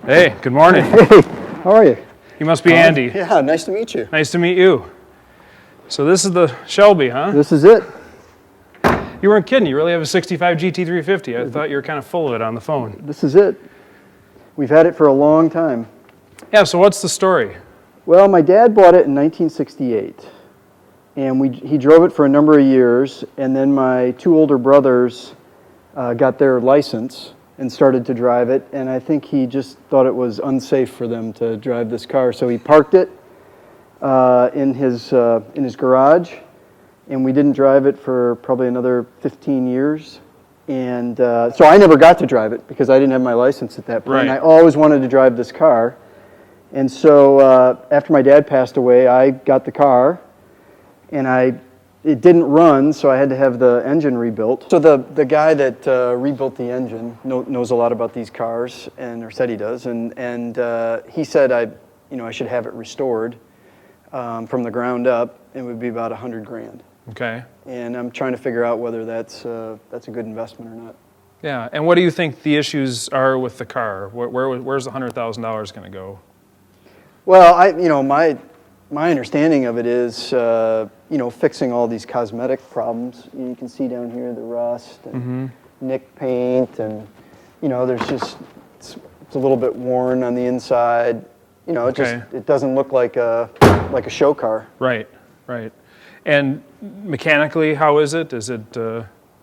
Hey, good morning. Hey, how are you? You must be Andy. Yeah, nice to meet you. Nice to meet you. So this is the Shelby, huh? This is it. You weren't kidding. You really have a 65 GT350. I thought you were kind of full of it on the phone. This is it. We've had it for a long time. Yeah, so what's the story? Well, my dad bought it in 1968, and he drove it for a number of years, and then my two older brothers got their license and started to drive it, and I think he just thought it was unsafe for them to drive this car, so he parked it in his garage, and we didn't drive it for probably another 15 years. And so I never got to drive it because I didn't have my license at that point. Right. And I always wanted to drive this car. And so after my dad passed away, I got the car, and it didn't run, so I had to have the engine rebuilt. So the guy that rebuilt the engine knows a lot about these cars, or said he does, and he said I should have it restored from the ground up. It would be about $100,000. Okay. And I'm trying to figure out whether that's a good investment or not. Yeah, and what do you think the issues are with the car? Where's the $100,000 going to go? Well, my understanding of it is, fixing all these cosmetic problems. You can see down here the rust and nicked paint, and there's just it's a little bit worn on the inside. It doesn't look like a show car. Right, right. And mechanically, how is it? Is it,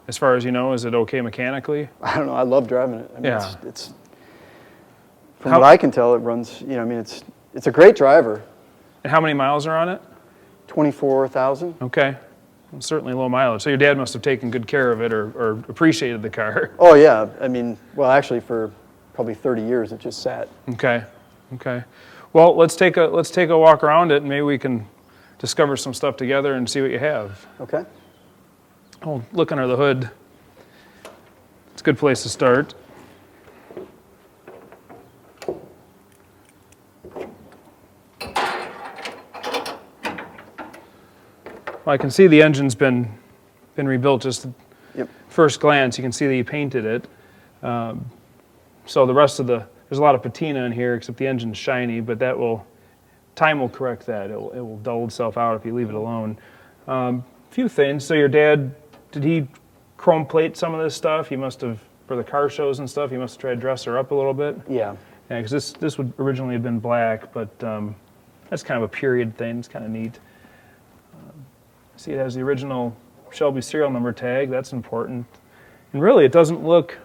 as far as you know, is it okay mechanically? I don't know. I love driving it. I mean, yeah. It's from what I can tell, it runs. It's a great driver. And how many miles are on it? 24,000. Okay. Well, certainly low mileage. So your dad must have taken good care of it or appreciated the car. Oh, yeah. Actually, for probably 30 years, it just sat. Okay. Okay. Well, let's take a walk around it, and maybe we can discover some stuff together and see what you have. Okay. Oh, look under the hood. It's a good place to start. Well, I can see the engine's been rebuilt. Just at first glance, you can see that you painted it. So the rest of there's a lot of patina in here, except the engine's shiny, but time will correct that. It will dull itself out if you leave it alone. Few things. So your dad, did he chrome plate some of this stuff? He must have, for the car shows and stuff, he must have tried to dress her up a little bit. Yeah. Yeah, because this would originally have been black, but that's kind of a period thing. It's kind of neat. See, it has the original Shelby serial number tag. That's important. And really, it doesn't look...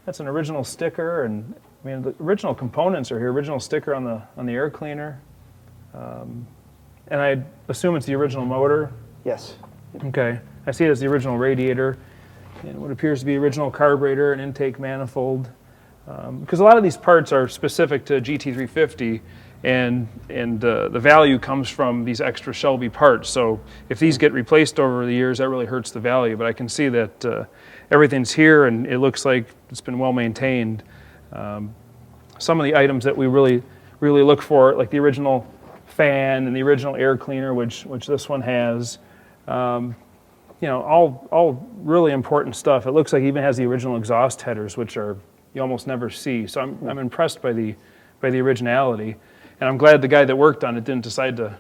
That's an original sticker, and the original components are here. Original sticker on the air cleaner, and I assume it's the original motor. Yes. Okay. I see it as the original radiator, and what appears to be original carburetor and intake manifold. Because a lot of these parts are specific to GT350, and the value comes from these extra Shelby parts. So if these get replaced over the years, that really hurts the value. But I can see that everything's here, and it looks like it's been well maintained. Some of the items that we really look for, like the original fan and the original air cleaner, which this one has, all really important stuff. It looks like it even has the original exhaust headers, which you almost never see. So I'm impressed by the originality, and I'm glad the guy that worked on it didn't decide to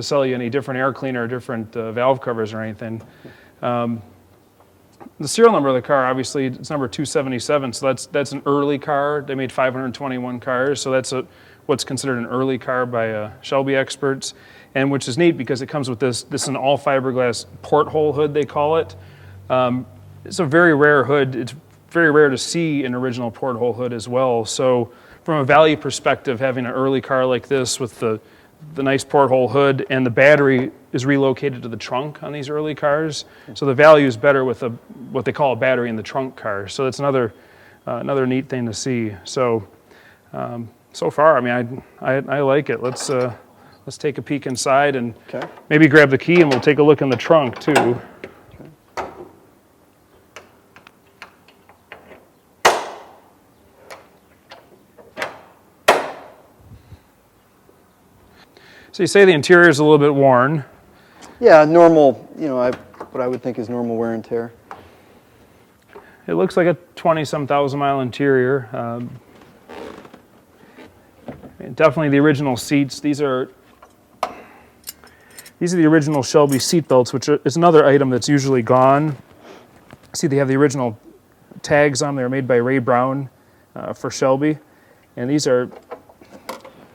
sell you any different air cleaner or different valve covers or anything. The serial number of the car, obviously, it's number 277, so that's an early car. They made 521 cars, so that's what's considered an early car by Shelby experts, and which is neat because it comes with this is an all fiberglass porthole hood, they call it. It's a very rare hood. It's very rare to see an original porthole hood as well. So from a value perspective, having an early car like this with the nice porthole hood, and the battery is relocated to the trunk on these early cars. So the value is better with what they call a battery in the trunk car. So that's another neat thing to see. So so far, I like it. Let's take a peek inside and maybe grab the key, and we'll take a look in the trunk too. So you say the interior is a little bit worn. Yeah, normal, what I would think is normal wear and tear. It looks like a 20-some thousand mile interior. And definitely the original seats. These are the original Shelby seat belts, which is another item that's usually gone. See, they have the original tags on. They were made by Ray Brown for Shelby. And these are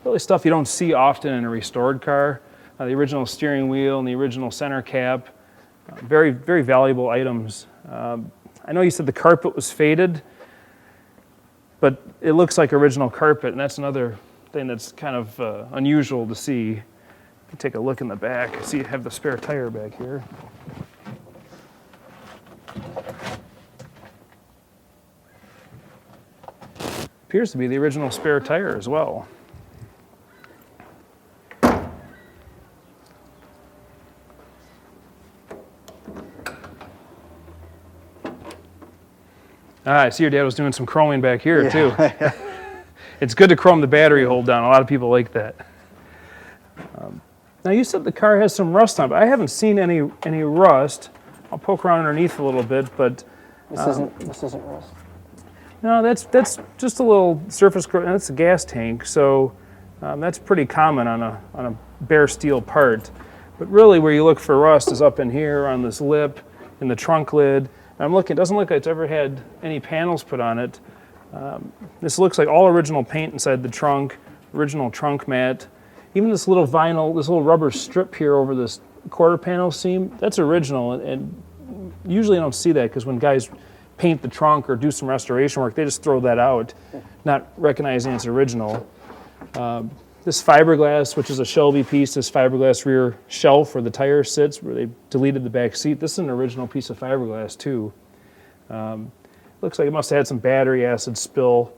really stuff you don't see often in a restored car. The original steering wheel and the original center cap. Very, very valuable items. I know you said the carpet was faded, but it looks like original carpet, and that's another thing that's kind of unusual to see. Take a look in the back. See, you have the spare tire back here. Appears to be the original spare tire as well. I see your dad was doing some chroming back here too. It's good to chrome the battery hold down. A lot of people like that. Now you said the car has some rust on it, but I haven't seen any rust. I'll poke around underneath a little bit, but This isn't rust. no, that's just a little surface corrosion. That's a gas tank, so that's pretty common on a bare steel part. But really, where you look for rust is up in here on this lip, in the trunk lid. I'm looking. It doesn't look like it's ever had any panels put on it. This looks like all original paint inside the trunk, original trunk mat. Even this little vinyl, this little rubber strip here over this quarter panel seam, that's original. And usually I don't see that because when guys paint the trunk or do some restoration work, they just throw that out, not recognizing it's original. This fiberglass, which is a Shelby piece, this fiberglass rear shelf where the tire sits, where they deleted the back seat, this is an original piece of fiberglass too. Looks like it must have had some battery acid spill.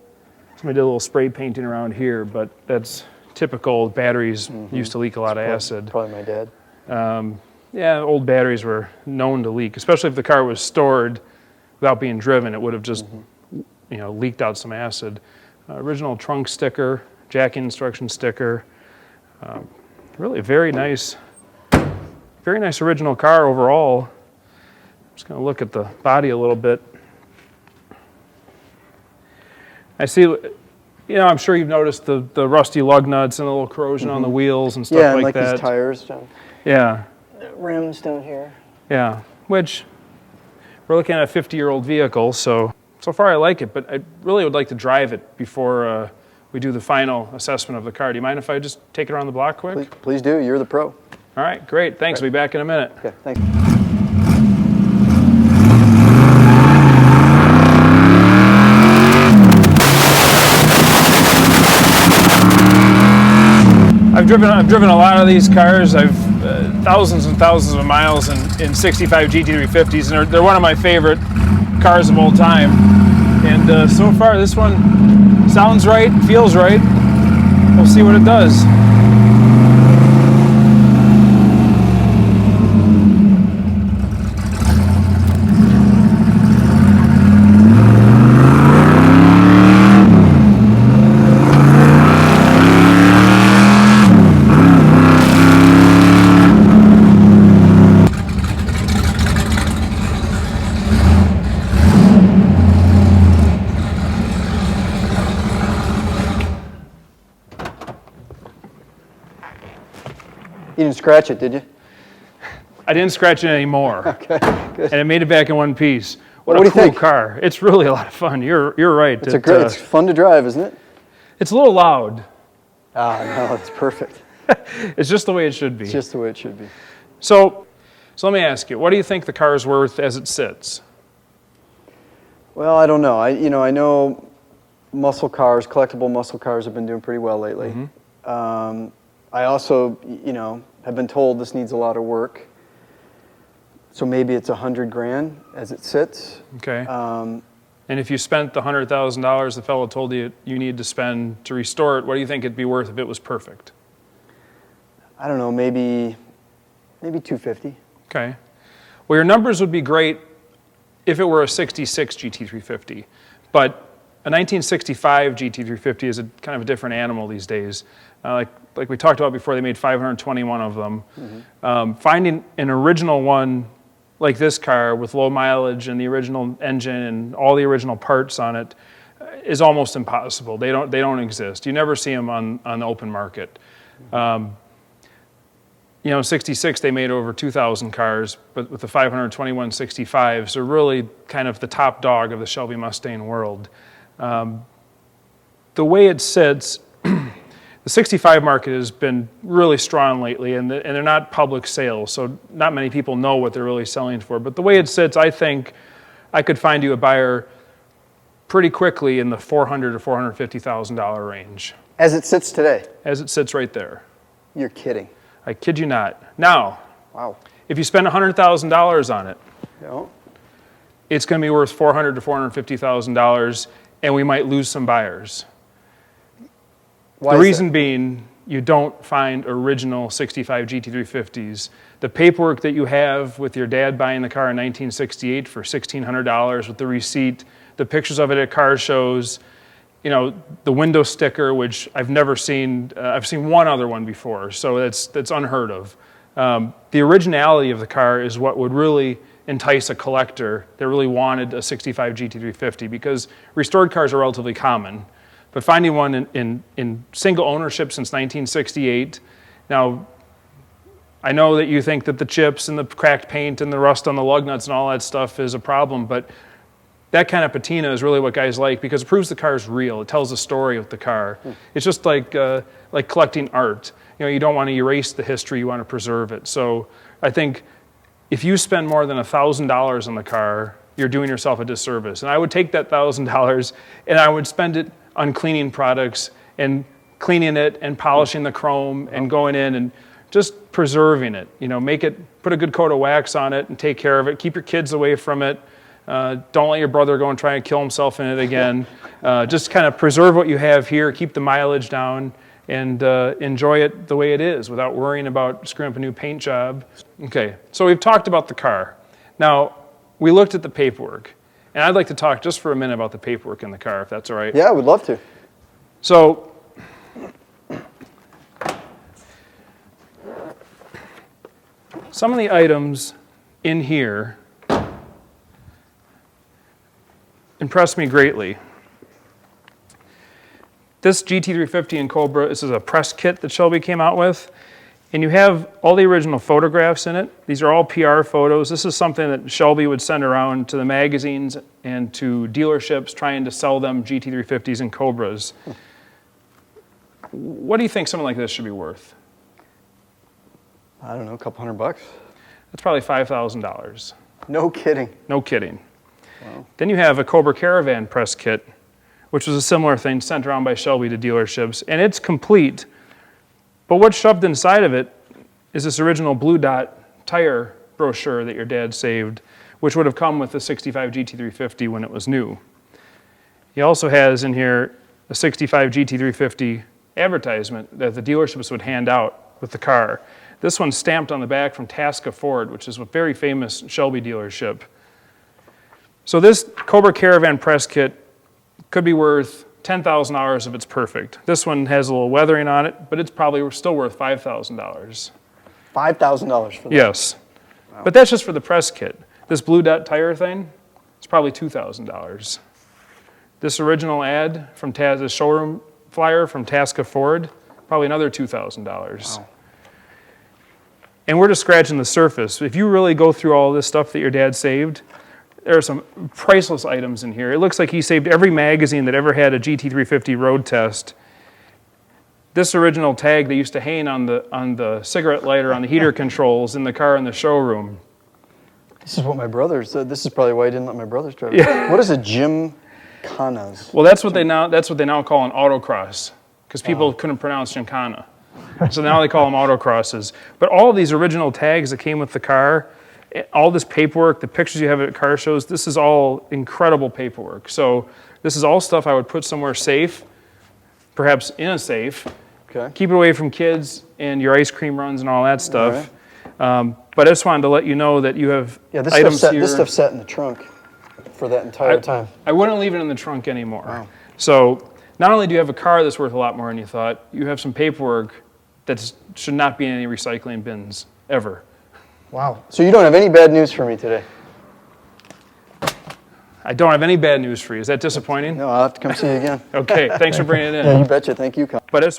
Somebody did a little spray painting around here, but that's typical. Batteries used to leak a lot of acid. Probably my dad. Yeah, old batteries were known to leak, especially if the car was stored without being driven. It would have just leaked out some acid. Original trunk sticker, jacking instruction sticker. Really very nice original car overall. Just going to look at the body a little bit. I see, I'm sure you've noticed the rusty lug nuts and a little corrosion on the wheels and stuff like that. Yeah, like these tires down. Yeah. Rims down here. Yeah, which we're looking at a 50-year-old vehicle, so far I like it, but I really would like to drive it before we do the final assessment of the car. Do you mind if I just take it around the block quick? Please do. You're the pro. All right, great. Thanks. I'll be back in a minute. Okay, thanks. I've driven a lot of these cars. I've thousands and thousands of miles in 65 GT350s, and they're one of my favorite cars of all time. And so far, this one sounds right, feels right. We'll see what it does. You didn't scratch it, did you? I didn't scratch it anymore. Okay, good. And it made it back in one piece. What a do you cool think? car. It's really a lot of fun. You're right. It's fun to drive, isn't it? It's a little loud. No, it's perfect. It's just the way it should be. It's just the way it should be. So let me ask you, what do you think the car is worth as it sits? Well, I don't know. I know muscle cars, collectible muscle cars have been doing pretty well lately. I also, have been told this needs a lot of work. So maybe it's $100,000 as it sits. Okay. And if you spent the $100,000 the fellow told you need to spend to restore it, what do you think it'd be worth if it was perfect? I don't know, maybe $250,000. Okay. Well, your numbers would be great if it were a 66 GT350, but a 1965 GT350 is kind of a different animal these days. Like we talked about before, they made 521 of them. Finding an original one like this car with low mileage and the original engine and all the original parts on it, is almost impossible. They don't exist. You never see them on the open market. You know, in '66 they made over 2,000 cars, but with the 521 65s, they're really kind of the top dog of the Shelby Mustang world. The way it sits, the 65 market has been really strong lately, and they're not public sales, so not many people know what they're really selling for. But the way it sits, I think I could find you a buyer pretty quickly in the $400,000 to $450,000 range. As it sits today? As it sits right there. You're kidding. I kid you not. Now, wow. If you spend $100,000 on it, yeah. It's going to be worth $400,000 to $450,000, and we might lose some buyers. Why the reason being, you don't find original 65 GT350s. The paperwork that you have with your dad buying the car in 1968 for $1,600 with the receipt, the pictures of it at car shows, you know, the window sticker, which I've never seen. I've seen one other one before, so that's unheard of. The originality of the car is what would really entice a collector that really wanted a 65 GT350, because restored cars are relatively common. But finding one in single ownership since 1968, now, I know that you think that the chips and the cracked paint and the rust on the lug nuts and all that stuff is a problem, but that kind of patina is really what guys like, because it proves the car is real. It tells a story with the car. It's just like collecting art. You know, you don't want to erase the history, you want to preserve it. So I think if you spend more than $1,000 on the car, you're doing yourself a disservice. And I would take that $1,000 and I would spend it on cleaning products and cleaning it and polishing the chrome and going in and just preserving it. You know, put a good coat of wax on it and take care of it. Keep your kids away from it. Don't let your brother go and try and kill himself in it again. Just kind of preserve what you have here, keep the mileage down, and enjoy it the way it is without worrying about screwing up a new paint job. Okay, so we've talked about the car. Now, we looked at the paperwork, and I'd like to talk just for a minute about the paperwork in the car, if that's all right. Yeah, I would love to. So, some of the items in here impressed me greatly. This GT350 in Cobra, this is a press kit that Shelby came out with, and you have all the original photographs in it. These are all PR photos. This is something that Shelby would send around to the magazines and to dealerships trying to sell them GT350s and Cobras. What do you think something like this should be worth? I don't know, a couple $100. That's probably $5,000. No kidding. No kidding. Wow. Then you have a Cobra Caravan press kit, which was a similar thing sent around by Shelby to dealerships, and it's complete. But what's shoved inside of it is this original Blue Dot tire brochure that your dad saved, which would have come with the 65 GT350 when it was new. He also has in here a 65 GT350 advertisement that the dealerships would hand out with the car. This one's stamped on the back from Tasca Ford, which is a very famous Shelby dealership. So this Cobra Caravan press kit could be worth $10,000 if it's perfect. This one has a little weathering on it, but it's probably still worth $5,000. $5,000 for that? Yes. Wow. But that's just for the press kit. This Blue Dot tire thing, it's probably $2,000. This original ad from the showroom flyer from Tasca Ford, probably another $2,000. Wow. And we're just scratching the surface. If you really go through all this stuff that your dad saved, there are some priceless items in here. It looks like he saved every magazine that ever had a GT350 road test. This original tag they used to hang on the cigarette lighter on the heater controls in the car in the showroom. This is what my brothers said. This is probably why I didn't let my brothers drive it. Yeah. What is a Gymkhana's? Well, that's what they now call an autocross, because people couldn't pronounce Gymkhana. So now they call them autocrosses. But all of these original tags that came with the car, all this paperwork, the pictures you have at car shows, this is all incredible paperwork. So this is all stuff I would put somewhere safe, perhaps in a safe. Okay. Keep it away from kids and your ice cream runs and all that stuff. All right. But I just wanted to let you know that you have items here. This stuff sat in the trunk for that entire time. I wouldn't leave it in the trunk anymore. Wow. So not only do you have a car that's worth a lot more than you thought, you have some paperwork that should not be in any recycling bins ever. Wow. So you don't have any bad news for me today? I don't have any bad news for you. Is that disappointing? No, I'll have to come see you again. Okay, thanks for bringing it in. Yeah, you betcha. Thank you, Kyle. But it's